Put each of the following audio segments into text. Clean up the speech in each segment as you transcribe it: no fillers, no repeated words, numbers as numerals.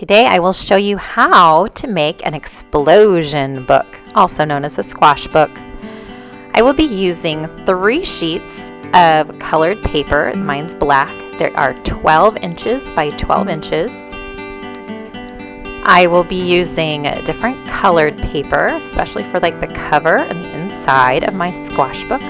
Today I will show you how to make an explosion book, also known as a squash book. I will be using 3 sheets of colored paper. Mine's black. There are 12 inches by 12 inches. I will be using different colored paper, especially for like the cover and the inside of my squash book.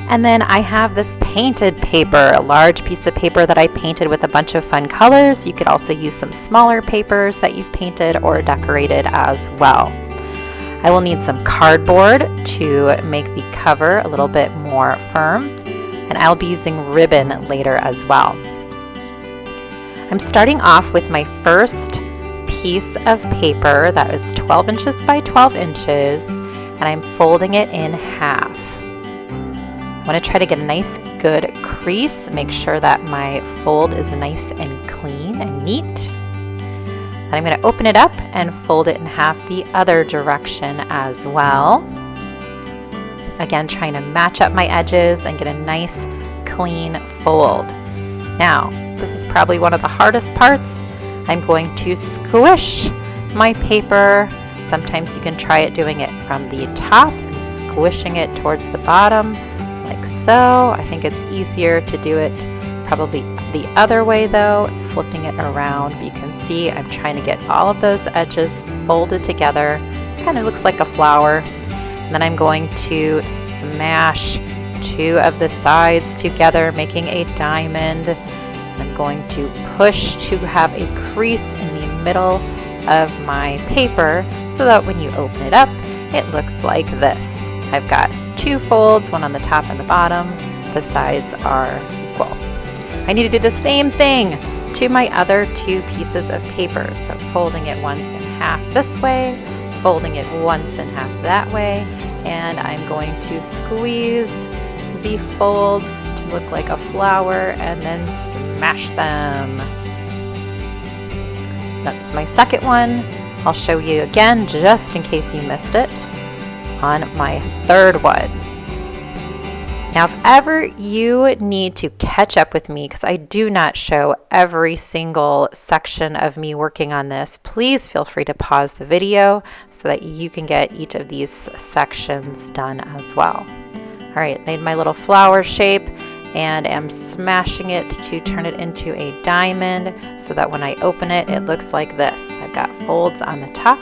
And then I have this painted paper, a large piece of paper that I painted with a bunch of fun colors. You could also use some smaller papers that you've painted or decorated as well. I will need some cardboard to make the cover a little bit more firm, and I'll be using ribbon later as well. I'm starting off with my first piece of paper that is 12 inches by 12 inches, and I'm folding it in half. I want to try to get a nice good crease, make sure that my fold is nice and clean and neat. Then I'm going to open it up and fold it in half the other direction as well. Again, trying to match up my edges and get a nice clean fold. Now, this is probably one of the hardest parts. I'm going to squish my paper. Sometimes you can try it doing it from the top and squishing it towards the bottom, like so. I think it's easier to do it probably the other way though, flipping it around. You can see I'm trying to get all of those edges folded together. Kind of looks like a flower. And then I'm going to smash 2 of the sides together, making a diamond. I'm going to push to have a crease in the middle of my paper so that when you open it up, it looks like this. I've got 2 folds, one on the top and the bottom. The sides are equal. I need to do the same thing to my other 2 pieces of paper. So folding it once in half this way, folding it once in half that way, and I'm going to squeeze the folds to look like a flower and then smash them. That's my second one. I'll show you again just in case you missed it on my third one. Now, if ever you need to catch up with me, because I do not show every single section of me working on this, please feel free to pause the video so that you can get each of these sections done as well. All right, made my little flower shape and am smashing it to turn it into a diamond so that when I open it, it looks like this. I've got folds on the top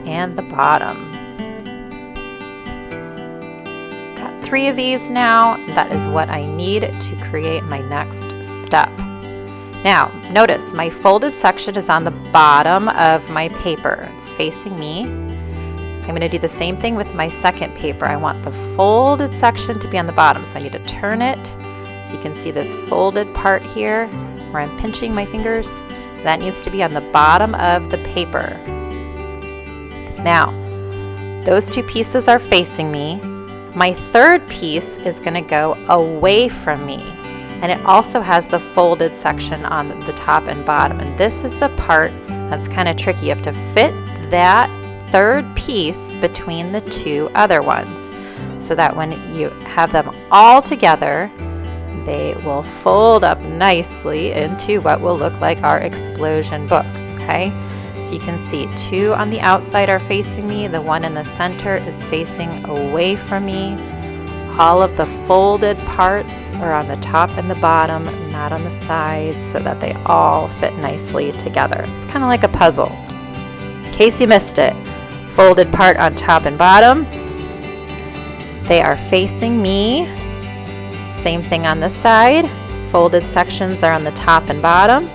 and the bottom. 3 of these now. That is what I need to create my next step. Now, notice my folded section is on the bottom of my paper. It's facing me. I'm going to do the same thing with my second paper. I want the folded section to be on the bottom, so I need to turn it so you can see this folded part here where I'm pinching my fingers. That needs to be on the bottom of the paper. Now, those 2 pieces are facing me. My third piece is going to go away from me, and it also has the folded section on the top and bottom, and this is the part that's kind of tricky. You have to fit that third piece between the 2 other ones so that when you have them all together, they will fold up nicely into what will look like our explosion book. Okay? So you can see 2 on the outside are facing me. The one in the center is facing away from me. All of the folded parts are on the top and the bottom, not on the sides, so that they all fit nicely together. It's kind of like a puzzle. In case you missed it, folded part on top and bottom. They are facing me. Same thing on this side. Folded sections are on the top and bottom,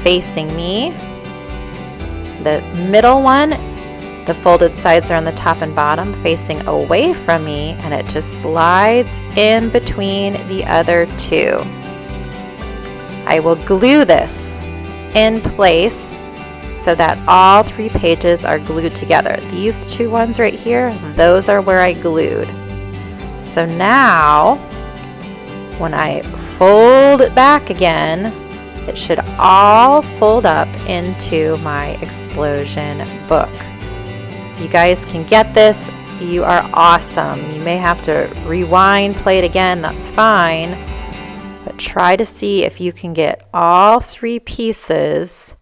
facing me. The middle one, the folded sides are on the top and bottom, facing away from me, and it just slides in between the other 2. I will glue this in place so that all 3 pages are glued together. These 2 ones right here, those are where I glued. So now, when I fold it back again, it should all fold up into my explosion book. So if you guys can get this, you are awesome. You may have to rewind, play it again, that's fine. But try to see if you can get all 3 pieces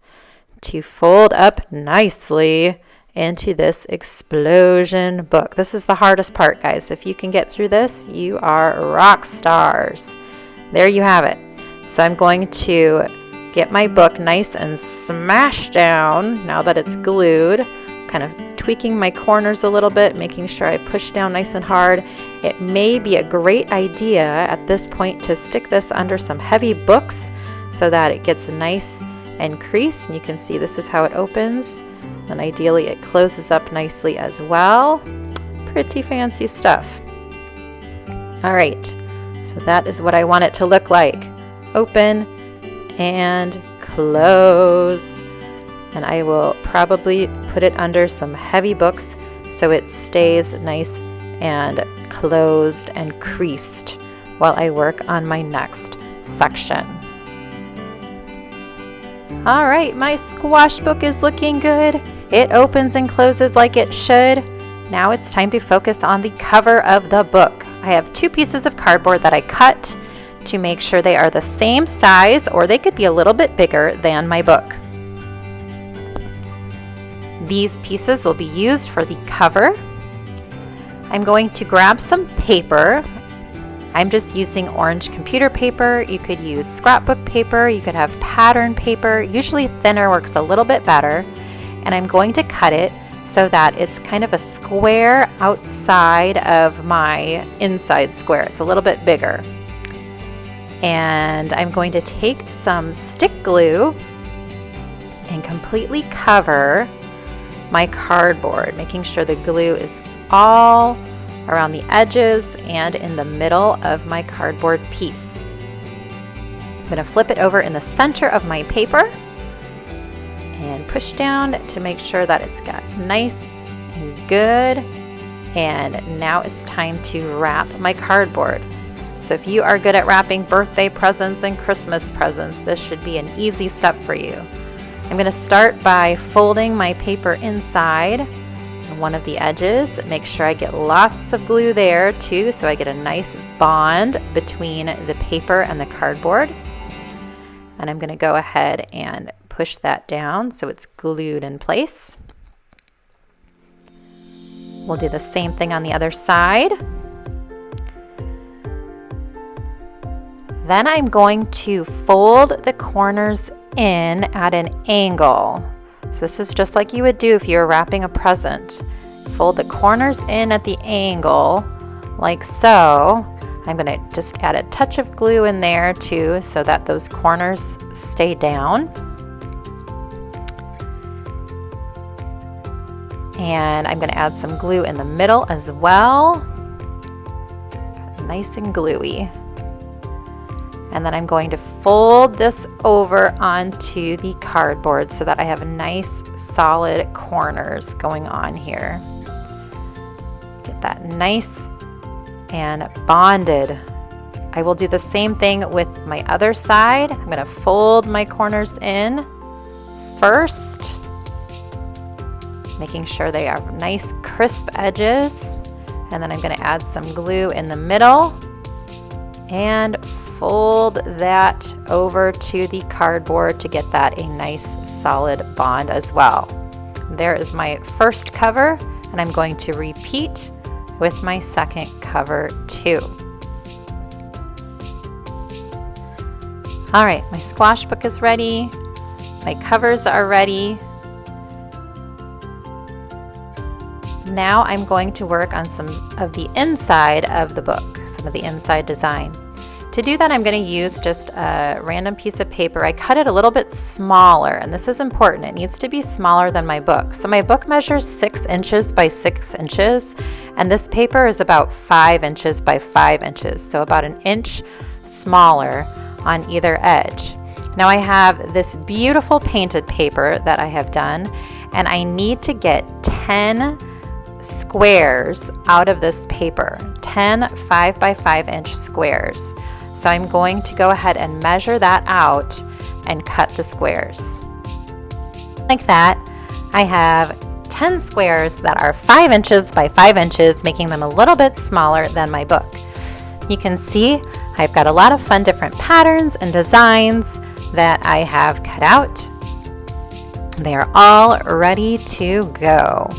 to fold up nicely into this explosion book. This is the hardest part, guys. If you can get through this, you are rock stars. There you have it. So I'm going to get my book nice and smashed down now that it's glued, kind of tweaking my corners a little bit, making sure I push down nice and hard. It may be a great idea at this point to stick this under some heavy books so that it gets nice and creased. And you can see this is how it opens. And ideally it closes up nicely as well. Pretty fancy stuff. All right, so that is what I want it to look like. Open and close. And I will probably put it under some heavy books so it stays nice and closed and creased while I work on my next section. All right, my squash book is looking good. It opens and closes like it should. Now it's time to focus on the cover of the book. I have 2 pieces of cardboard that I cut to make sure they are the same size, or they could be a little bit bigger than my book. These pieces will be used for the cover. I'm going to grab some paper. I'm just using orange computer paper. You could use scrapbook paper. You could have pattern paper. Usually thinner works a little bit better. And I'm going to cut it so that it's kind of a square outside of my inside square. It's a little bit bigger. And I'm going to take some stick glue and completely cover my cardboard, making sure the glue is all around the edges and in the middle of my cardboard piece. I'm going to flip it over in the center of my paper and push down to make sure that it's got nice and good. And now it's time to wrap my cardboard. So if you are good at wrapping birthday presents and Christmas presents, this should be an easy step for you. I'm going to start by folding my paper inside on one of the edges. Make sure I get lots of glue there too, so I get a nice bond between the paper and the cardboard. And I'm going to go ahead and push that down so it's glued in place. We'll do the same thing on the other side. Then I'm going to fold the corners in at an angle. So this is just like you would do if you were wrapping a present. Fold the corners in at the angle like so. I'm going to just add a touch of glue in there too so that those corners stay down. And I'm going to add some glue in the middle as well. Nice and gluey. And then I'm going to fold this over onto the cardboard so that I have nice solid corners going on here. Get that nice and bonded. I will do the same thing with my other side. I'm going to fold my corners in first, making sure they are nice crisp edges. And then I'm going to add some glue in the middle and fold that over to the cardboard to get that a nice solid bond as well. There is my first cover, and I'm going to repeat with my second cover too. All right, my squash book is ready. My covers are ready. Now I'm going to work on some of the inside of the book, some of the inside design. To do that, I'm going to use just a random piece of paper. I cut it a little bit smaller, and this is important. It needs to be smaller than my book. So my book measures 6 inches by 6 inches, and this paper is about 5 inches by 5 inches, so about an inch smaller on either edge. Now I have this beautiful painted paper that I have done, and I need to get 10 squares out of this paper, 10 5 by 5 inch squares. So I'm going to go ahead and measure that out and cut the squares. Like that, I have 10 squares that are 5 inches by 5 inches, making them a little bit smaller than my book. You can see I've got a lot of fun different patterns and designs that I have cut out. They are all ready to go.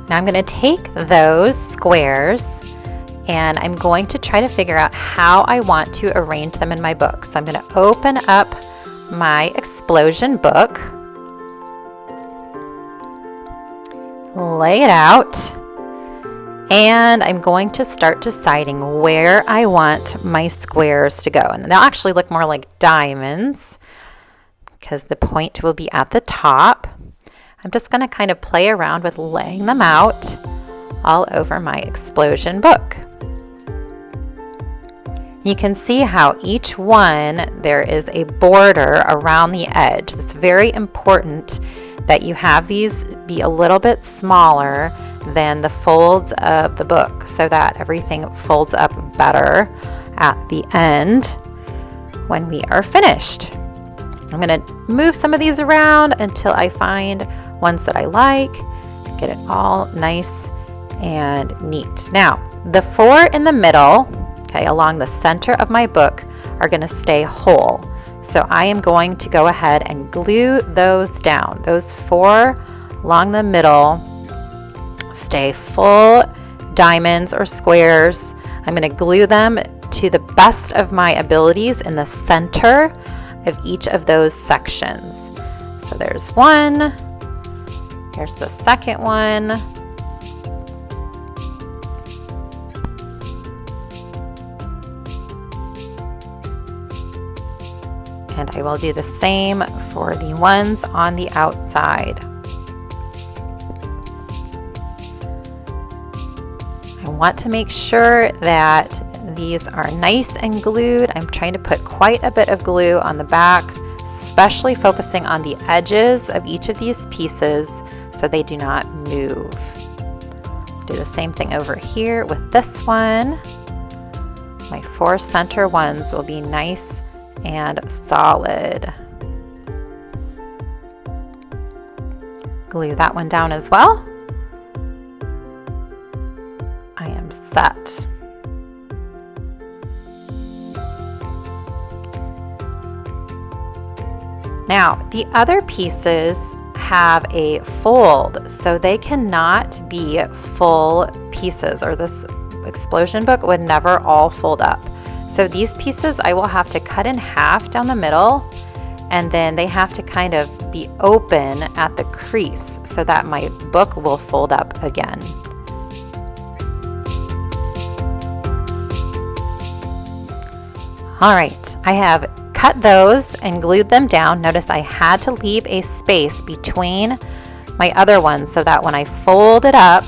Now I'm going to take those squares and I'm going to try to figure out how I want to arrange them in my book. So I'm going to open up my explosion book, lay it out, and I'm going to start deciding where I want my squares to go. And they'll actually look more like diamonds because the point will be at the top. I'm just going to kind of play around with laying them out all over my explosion book. You can see how each one, there is a border around the edge. It's very important that you have these be a little bit smaller than the folds of the book so that everything folds up better at the end when we are finished. I'm going to move some of these around until I find ones that I like, get it all nice and neat. Now, the four in the middle, okay, along the center of my book are going to stay whole. So I am going to go ahead and glue those down. Those four along the middle stay full diamonds or squares. I'm going to glue them to the best of my abilities in the center of each of those sections. So there's one. Here's the second one. And I will do the same for the ones on the outside. I want to make sure that these are nice and glued. I'm trying to put quite a bit of glue on the back, especially focusing on the edges of each of these pieces so they do not move. Do the same thing over here with this one. My four center ones will be nice and solid. Glue that one down as well. I am set. Now, the other pieces have a fold, so they cannot be full pieces, or this explosion book would never all fold up. So these pieces I will have to cut in half down the middle, and then they have to kind of be open at the crease so that my book will fold up again. All right, I have cut those and glued them down. Notice I had to leave a space between my other ones so that when I fold it up,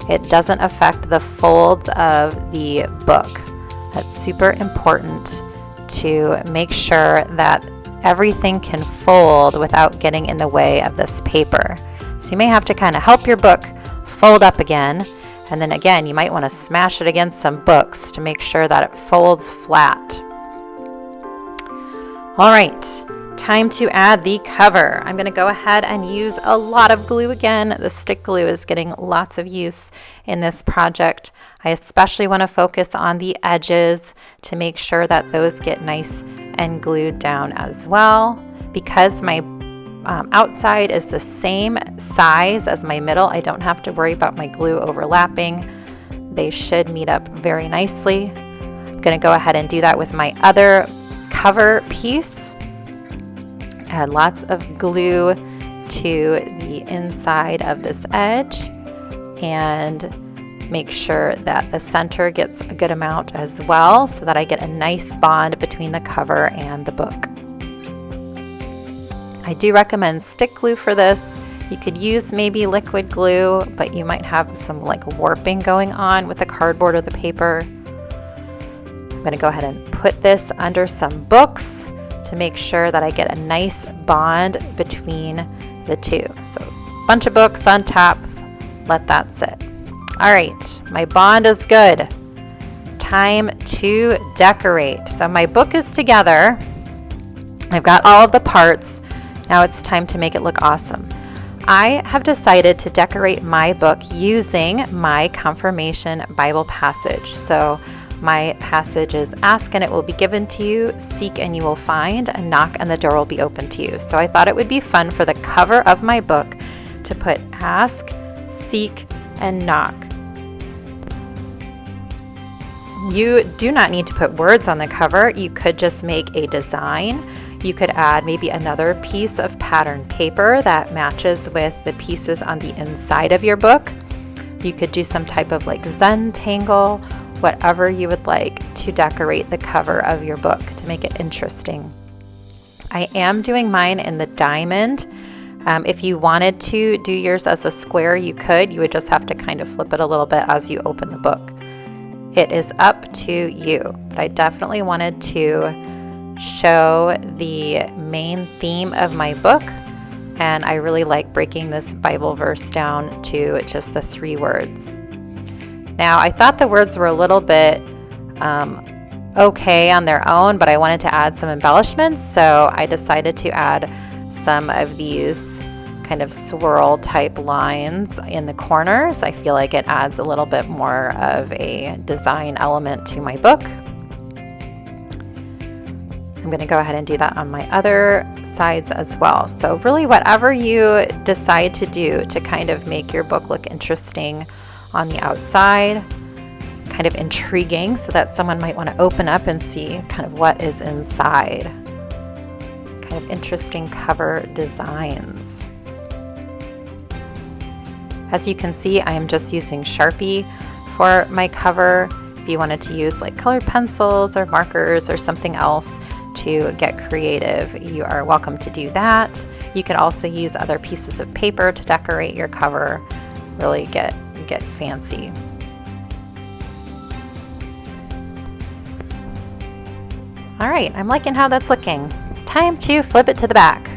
it doesn't affect the folds of the book. That's super important to make sure that everything can fold without getting in the way of this paper. So you may have to kind of help your book fold up again. And then again, you might want to smash it against some books to make sure that it folds flat. All right, time to add the cover. I'm going to go ahead and use a lot of glue again. The stick glue is getting lots of use in this project. I especially want to focus on the edges to make sure that those get nice and glued down as well. Because my outside is the same size as my middle, I don't have to worry about my glue overlapping. They should meet up very nicely. I'm going to go ahead and do that with my other cover piece. Add lots of glue to the inside of this edge and make sure that the center gets a good amount as well so that I get a nice bond between the cover and the book. I do recommend stick glue for this. You could use maybe liquid glue, but you might have some like warping going on with the cardboard or the paper. I'm going to go ahead and put this under some books to make sure that I get a nice bond between the two. So a bunch of books on top, let that sit. All right, my bond is good. Time to decorate. So my book is together. I've got all of the parts. Now it's time to make it look awesome. I have decided to decorate my book using my confirmation Bible passage. So my passage is ask and it will be given to you, seek and you will find, and knock and the door will be open to you. So I thought it would be fun for the cover of my book to put ask, seek, and knock. You do not need to put words on the cover. You could just make a design. You could add maybe another piece of pattern paper that matches with the pieces on the inside of your book. You could do some type of like Zen tangle, whatever you would like to decorate the cover of your book to make it interesting. I am doing mine in the diamond. If you wanted to do yours as a square, you could. You would just have to kind of flip it a little bit as you open the book. It is up to you, but I definitely wanted to show the main theme of my book, and I really like breaking this Bible verse down to just the 3 words. Now, I thought the words were a little bit okay on their own, but I wanted to add some embellishments, so I decided to add some of these kind of swirl type lines in the corners. I feel like it adds a little bit more of a design element to my book. I'm going to go ahead and do that on my other sides as well. So really whatever you decide to do to kind of make your book look interesting on the outside, kind of intriguing so that someone might want to open up and see kind of what is inside. Kind of interesting cover designs. As you can see, I am just using Sharpie for my cover. If you wanted to use like colored pencils or markers or something else to get creative, you are welcome to do that. You could also use other pieces of paper to decorate your cover, really get fancy. All right, I'm liking how that's looking. Time to flip it to the back.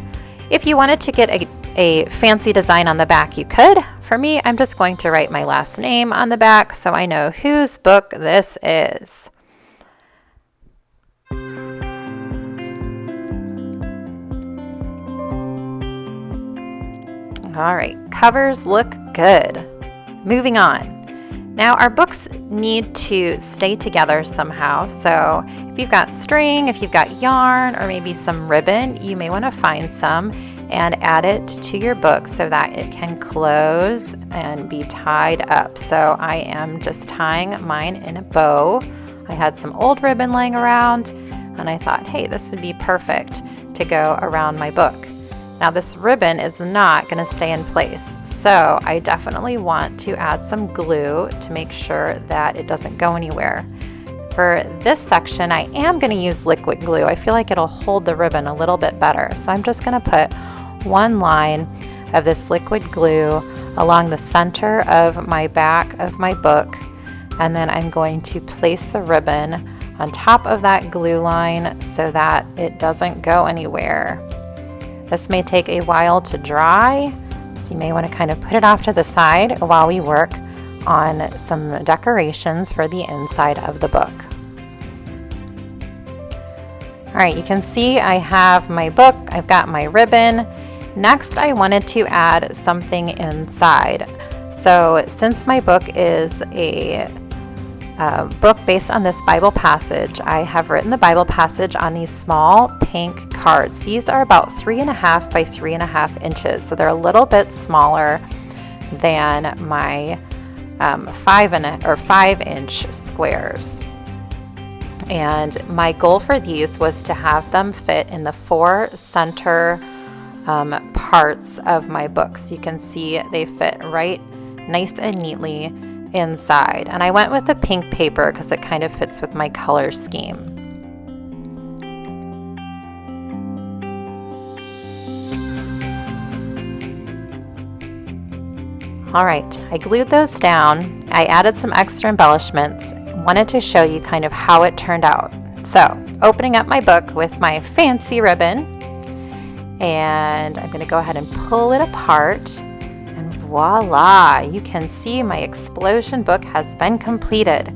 If you wanted to get a fancy design on the back, you could. For me, I'm just going to write my last name on the back so I know whose book this is. All right, covers look good. Moving on. Now our books need to stay together somehow. So if you've got string, if you've got yarn, or maybe some ribbon, you may want to find some and add it to your book so that it can close and be tied up. So I am just tying mine in a bow. I had some old ribbon laying around and I thought, hey, this would be perfect to go around my book. Now this ribbon is not going to stay in place, so I definitely want to add some glue to make sure that it doesn't go anywhere. For this section, I am going to use liquid glue. I feel like it'll hold the ribbon a little bit better, so I'm just going to put one line of this liquid glue along the center of my back of my book, and then I'm going to place the ribbon on top of that glue line so that it doesn't go anywhere. This may take a while to dry, so you may want to kind of put it off to the side while we work on some decorations for the inside of the book. All right, you can see I have my book, I've got my ribbon. Next, I wanted to add something inside. So since my book is a book based on this Bible passage, I have written the Bible passage on these small pink cards. These are about 3.5 by 3.5 inches, so they're a little bit smaller than my 5-inch squares. And my goal for these was to have them fit in the 4 center parts of my book. So you can see they fit right nice and neatly inside, and I went with the pink paper because it kind of fits with my color scheme. All right, I glued those down. I added some extra embellishments. Wanted to show you kind of how it turned out. So, opening up my book with my fancy ribbon, and I'm going to go ahead and pull it apart. Voila! You can see my explosion book has been completed.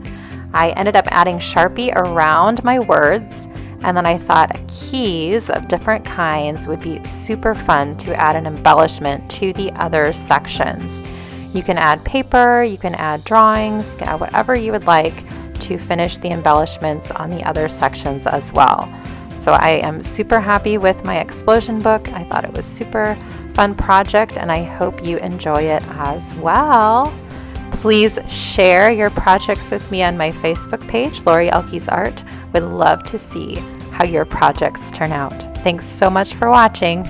I ended up adding Sharpie around my words, And then I thought keys of different kinds would be super fun to add an embellishment to the other sections. You can add paper, you can add drawings, you can add whatever you would like to finish the embellishments on the other sections as well. So I am super happy with my explosion book. I thought it was super fun project, and I hope you enjoy it as well. Please share your projects with me on my Facebook page, Lori Elke's Art. Would love to see how your projects turn out. Thanks so much for watching.